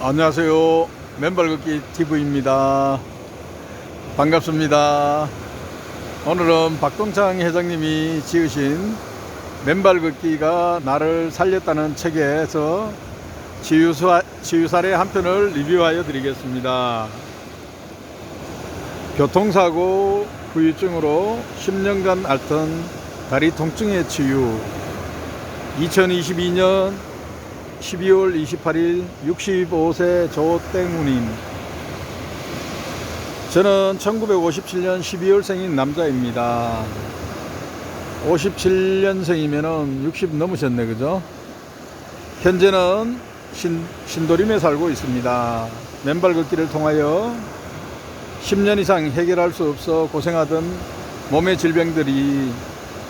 안녕하세요. 맨발 걷기 TV입니다. 반갑습니다. 오늘은 박동창 회장님이 지으신 맨발 걷기가 나를 살렸다는 책에서 치유사례 한 편을 리뷰하여 드리겠습니다. 교통사고 후유증으로 10년간 앓던 다리 통증의 치유. 2022년 12월 28일 65세 조땡우님. 저는 1957년 12월생인 남자입니다. 57년생이면은 60 넘으셨네, 그죠? 현재는 신도림에 살고 있습니다. 맨발 걷기를 통하여 10년 이상 해결할 수 없어 고생하던 몸의 질병들이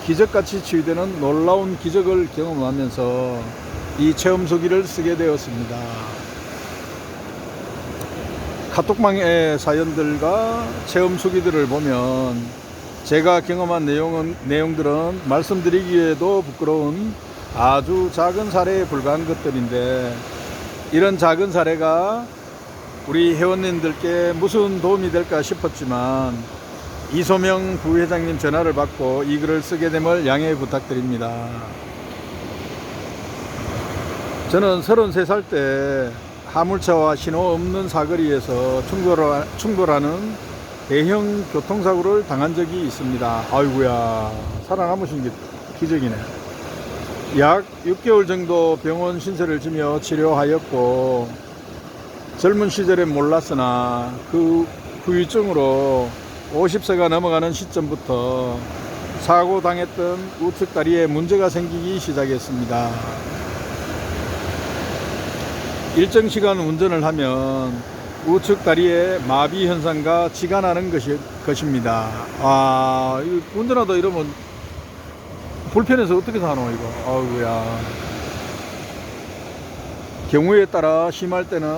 기적같이 치유되는 놀라운 기적을 경험하면서 이 체험수기를 쓰게 되었습니다. 카톡방의 사연들과 체험수기들을 보면 제가 경험한 내용들은 말씀드리기에도 부끄러운 아주 작은 사례에 불과한 것들인데, 이런 작은 사례가 우리 회원님들께 무슨 도움이 될까 싶었지만 이소명 부회장님 전화를 받고 이 글을 쓰게 됨을 양해 부탁드립니다. 저는 33살 때 화물차와 신호 없는 사거리에서 충돌하는 대형 교통사고를 당한 적이 있습니다. 아이고야, 살아남으신 게 기적이네. 약 6개월 정도 병원 신세를 지며 치료하였고, 젊은 시절엔 몰랐으나 그 후유증으로 50세가 넘어가는 시점부터 사고 당했던 우측 다리에 문제가 생기기 시작했습니다. 일정 시간 운전을 하면 우측 다리에 마비 현상과 쥐가 나는 것입니다. 이거 운전하다 이러면 불편해서 어떻게 사노, 이거. 아이고야. 경우에 따라 심할 때는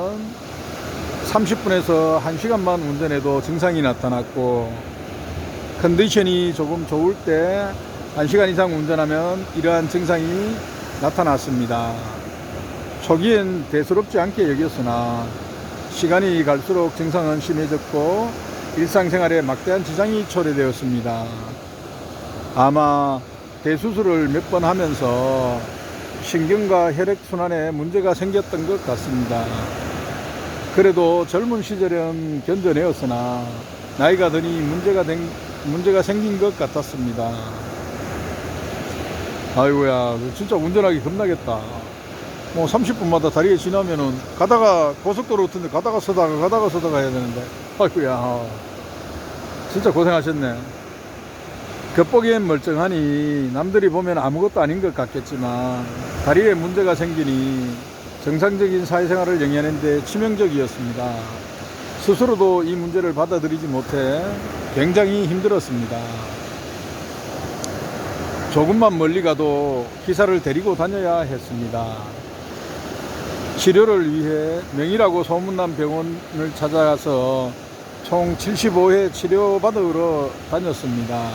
30분에서 1시간만 운전해도 증상이 나타났고, 컨디션이 조금 좋을 때 1시간 이상 운전하면 이러한 증상이 나타났습니다. 초기엔 대수롭지 않게 여겼으나 시간이 갈수록 증상은 심해졌고 일상생활에 막대한 지장이 초래되었습니다. 아마 대수술을 몇 번 하면서 신경과 혈액순환에 문제가 생겼던 것 같습니다. 그래도 젊은 시절은 견뎌내었으나 나이가 드니 문제가 생긴 것 같았습니다. 아이고야, 진짜 운전하기 겁나겠다. 30분마다 다리에 지나면은 가다가 고속도로 같은데 가다가 서다가 해야 되는데, 아이고야, 진짜 고생하셨네. 겉보기엔 멀쩡하니 남들이 보면 아무것도 아닌 것 같겠지만 다리에 문제가 생기니 정상적인 사회생활을 영위하는 데 치명적이었습니다. 스스로도 이 문제를 받아들이지 못해 굉장히 힘들었습니다. 조금만 멀리 가도 기사를 데리고 다녀야 했습니다. 치료를 위해 명의라고 소문난 병원을 찾아가서 총 75회 치료받으러 다녔습니다.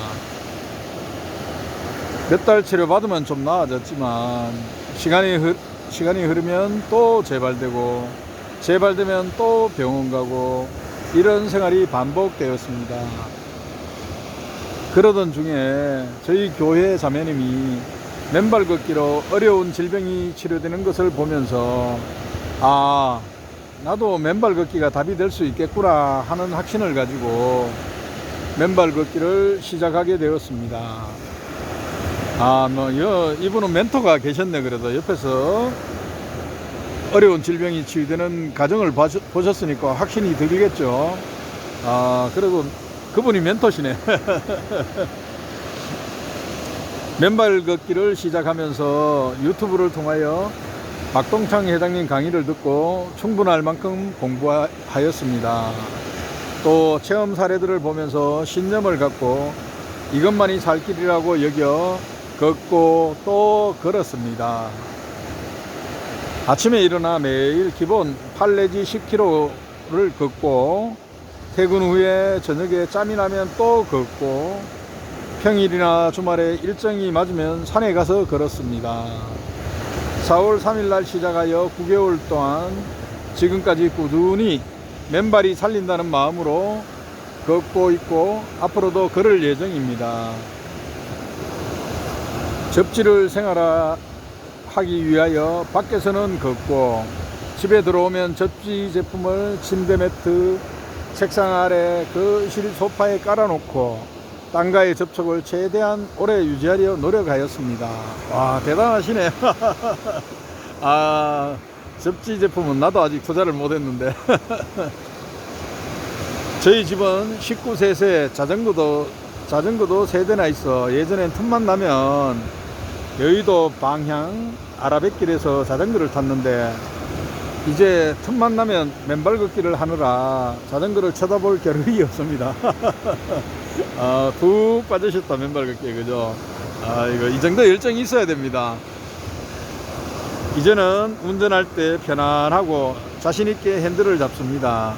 몇 달 치료받으면 좀 나아졌지만 시간이 흐르면 또 재발되면 또 병원 가고, 이런 생활이 반복되었습니다. 그러던 중에 저희 교회 자매님이 맨발 걷기로 어려운 질병이 치료되는 것을 보면서 나도 맨발 걷기가 답이 될 수 있겠구나 하는 확신을 가지고 맨발 걷기를 시작하게 되었습니다. 이분은 멘토가 계셨네. 그래도 옆에서 어려운 질병이 치유되는 과정을 보셨으니까 확신이 들겠죠. 그래도 그분이 멘토시네. 맨발 걷기를 시작하면서 유튜브를 통하여 박동창 회장님 강의를 듣고 충분할 만큼 공부하였습니다. 또 체험 사례들을 보면서 신념을 갖고 이것만이 살 길이라고 여겨 걷고 또 걸었습니다. 아침에 일어나 매일 기본 8 내지 10km를 걷고, 퇴근 후에 저녁에 짬이 나면 또 걷고, 평일이나 주말에 일정이 맞으면 산에 가서 걸었습니다. 4월 3일 날 시작하여 9개월 동안 지금까지 꾸준히 맨발이 살린다는 마음으로 걷고 있고 앞으로도 걸을 예정입니다. 접지를 생활화하기 위하여 밖에서는 걷고 집에 들어오면 접지 제품을 침대 매트, 책상 아래 거실 소파에 깔아놓고 땅과의 접촉을 최대한 오래 유지하려 노력하였습니다. 와, 대단하시네. 아, 접지 제품은 나도 아직 투자를 못했는데. 저희 집은 19세에 자전거도 3대나 있어. 예전엔 틈만 나면 여의도 방향 아라뱃길에서 자전거를 탔는데 이제 틈만 나면 맨발 걷기를 하느라 자전거를 쳐다볼 겨를이 없습니다. 아, 푹 빠지셨다, 맨발 걷기에. 그죠? 아, 이거 이 정도 열정이 있어야 됩니다. 이제는 운전할 때 편안하고 자신있게 핸들을 잡습니다.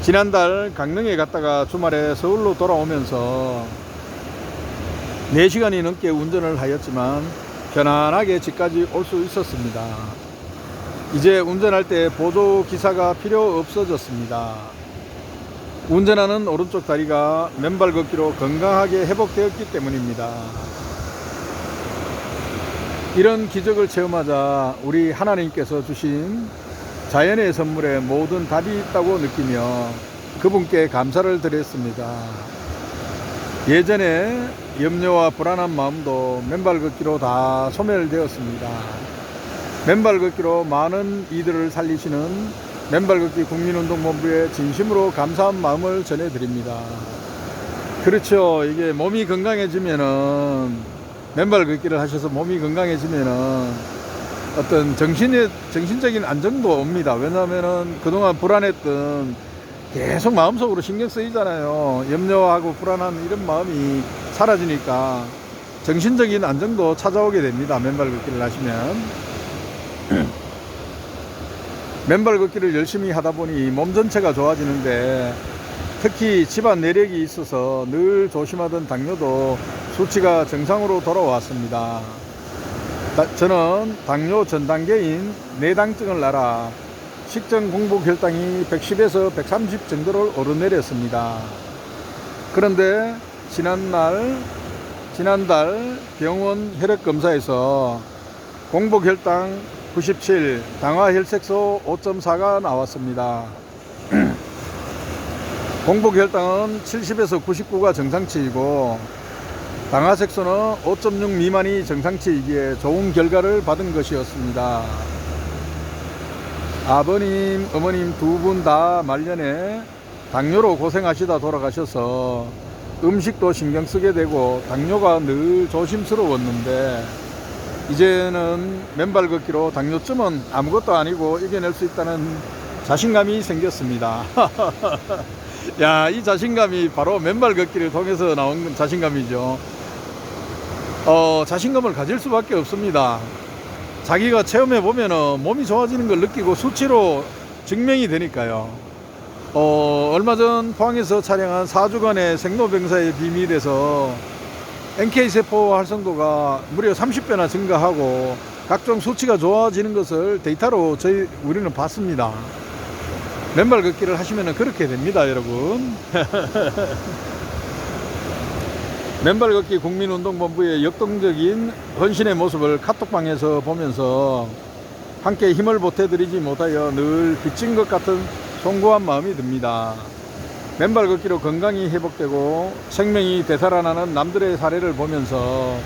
지난달 강릉에 갔다가 주말에 서울로 돌아오면서 4시간이 넘게 운전을 하였지만 편안하게 집까지 올 수 있었습니다. 이제 운전할 때 보조 기사가 필요 없어졌습니다. 운전하는 오른쪽 다리가 맨발 걷기로 건강하게 회복되었기 때문입니다. 이런 기적을 체험하자 우리 하나님께서 주신 자연의 선물에 모든 답이 있다고 느끼며 그분께 감사를 드렸습니다. 예전에 염려와 불안한 마음도 맨발 걷기로 다 소멸되었습니다. 맨발 걷기로 많은 이들을 살리시는 맨발 걷기 국민운동본부에 진심으로 감사한 마음을 전해드립니다. 그렇죠. 이게 몸이 건강해지면은, 맨발 걷기를 하셔서 몸이 건강해지면은 어떤 정신적인 안정도 옵니다. 왜냐하면은 그동안 불안했던, 계속 마음속으로 신경 쓰이잖아요. 염려하고 불안한 이런 마음이 사라지니까 정신적인 안정도 찾아오게 됩니다. 맨발 걷기를 하시면. 맨발 걷기를 열심히 하다 보니 몸 전체가 좋아지는데 특히 집안 내력이 있어서 늘 조심하던 당뇨도 수치가 정상으로 돌아왔습니다. 저는 당뇨 전 단계인 내당증을 앓아 식전 공복 혈당이 110에서 130 정도를 오르내렸습니다. 그런데 지난달 병원 혈액 검사에서 공복 혈당 97, 당화 혈색소 5.4가 나왔습니다. 공복 혈당은 70에서 99가 정상치이고 당화색소는 5.6 미만이 정상치이기에 좋은 결과를 받은 것이었습니다. 아버님, 어머님 두 분 다 말년에 당뇨로 고생하시다 돌아가셔서 음식도 신경 쓰게 되고 당뇨가 늘 조심스러웠는데 이제는 맨발 걷기로 당뇨쯤은 아무것도 아니고 이겨낼 수 있다는 자신감이 생겼습니다. 야, 이 자신감이 바로 맨발 걷기를 통해서 나온 자신감이죠. 자신감을 가질 수밖에 없습니다. 자기가 체험해 보면은 몸이 좋아지는 걸 느끼고 수치로 증명이 되니까요. 얼마 전 포항에서 촬영한 4주간의 생로병사의 비밀에서 NK세포 활성도가 무려 30배나 증가하고 각종 수치가 좋아지는 것을 데이터로 우리는 봤습니다. 맨발 걷기를 하시면 그렇게 됩니다, 여러분. 맨발 걷기 국민운동본부의 역동적인 헌신의 모습을 카톡방에서 보면서 함께 힘을 보태드리지 못하여 늘 빚진 것 같은 송구한 마음이 듭니다. 맨발 걷기로 건강이 회복되고 생명이 되살아나는 남들의 사례를 보면서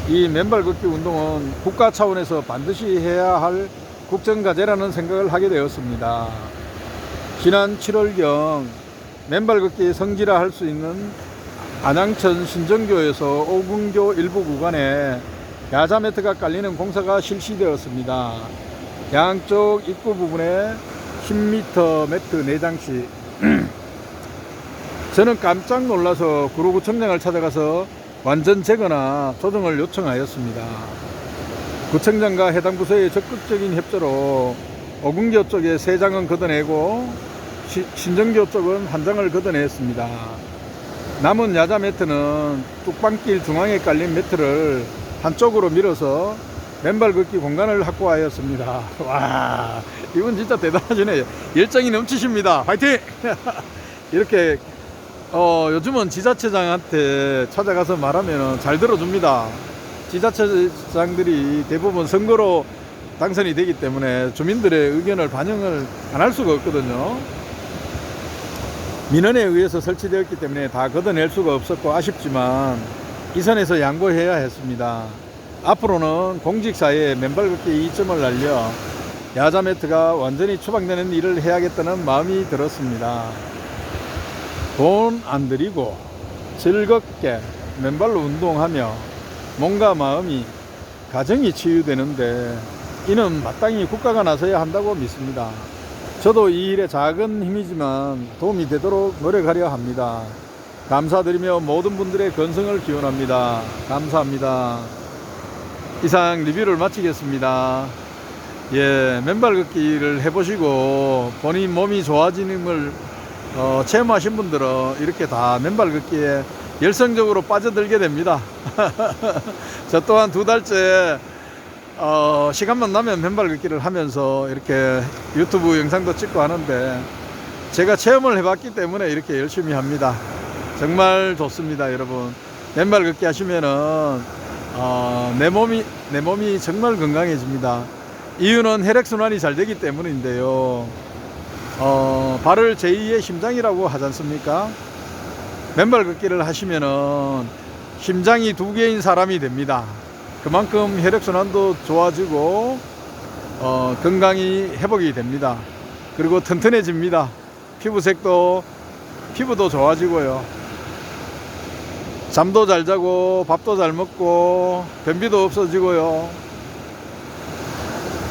이 맨발 걷기 운동은 국가 차원에서 반드시 해야 할 국정과제라는 생각을 하게 되었습니다. 지난 7월경 맨발 걷기 성지라 할 수 있는 안양천 신정교에서 오금교 일부 구간에 야자 매트가 깔리는 공사가 실시되었습니다. 양쪽 입구 부분에 10m 매트 4장씩. 저는 깜짝 놀라서 구로구청장을 찾아가서 완전 재거나 조정을 요청하였습니다. 구청장과 해당 부서의 적극적인 협조로 오금교 쪽에 3장은 걷어내고 신정교 쪽은 1장을 걷어냈습니다. 남은 야자 매트는 뚝방길 중앙에 깔린 매트를 한쪽으로 밀어서 맨발 걷기 공간을 확보하였습니다. 와, 이분 진짜 대단하시네. 열정이 넘치십니다. 화이팅! 이렇게 요즘은 지자체장한테 찾아가서 말하면 잘 들어줍니다. 지자체장들이 대부분 선거로 당선이 되기 때문에 주민들의 의견을 반영을 안 할 수가 없거든요. 민원에 의해서 설치되었기 때문에 다 걷어낼 수가 없었고 아쉽지만 이 선에서 양보해야 했습니다. 앞으로는 공직사회에 맨발 걷기 이점을 날려 야자 매트가 완전히 추방되는 일을 해야겠다는 마음이 들었습니다. 돈 안 들이고 즐겁게 맨발로 운동하며 몸과 마음이 가정이 치유되는데 이는 마땅히 국가가 나서야 한다고 믿습니다. 저도 이 일에 작은 힘이지만 도움이 되도록 노력하려 합니다. 감사드리며 모든 분들의 건승을 기원합니다. 감사합니다. 이상 리뷰를 마치겠습니다. 예, 맨발 걷기를 해보시고 본인 몸이 좋아지는 걸 체험하신 분들은 이렇게 다 맨발 걷기에 열성적으로 빠져들게 됩니다. 저 또한 2달째 시간만 나면 맨발 걷기를 하면서 이렇게 유튜브 영상도 찍고 하는데 제가 체험을 해봤기 때문에 이렇게 열심히 합니다. 정말 좋습니다, 여러분. 맨발 걷기 하시면은 내 몸이 정말 건강해집니다. 이유는 혈액순환이 잘 되기 때문인데요. 발을 제2의 심장이라고 하지 않습니까? 맨발 걷기를 하시면은 심장이 2개인 사람이 됩니다. 그만큼 혈액순환도 좋아지고 건강이 회복이 됩니다. 그리고 튼튼해집니다. 피부도 좋아지고요. 잠도 잘 자고 밥도 잘 먹고 변비도 없어지고요.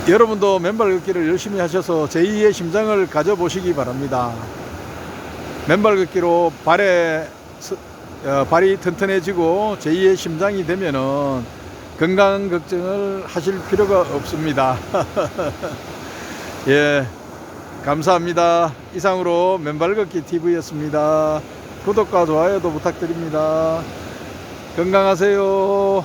여러분도 맨발 걷기를 열심히 하셔서 제2의 심장을 가져보시기 바랍니다. 맨발 걷기로 발이 튼튼해지고 제2의 심장이 되면은 건강 걱정을 하실 필요가 없습니다. 예, 감사합니다. 이상으로 맨발 걷기 TV였습니다. 구독과 좋아요도 부탁드립니다. 건강하세요.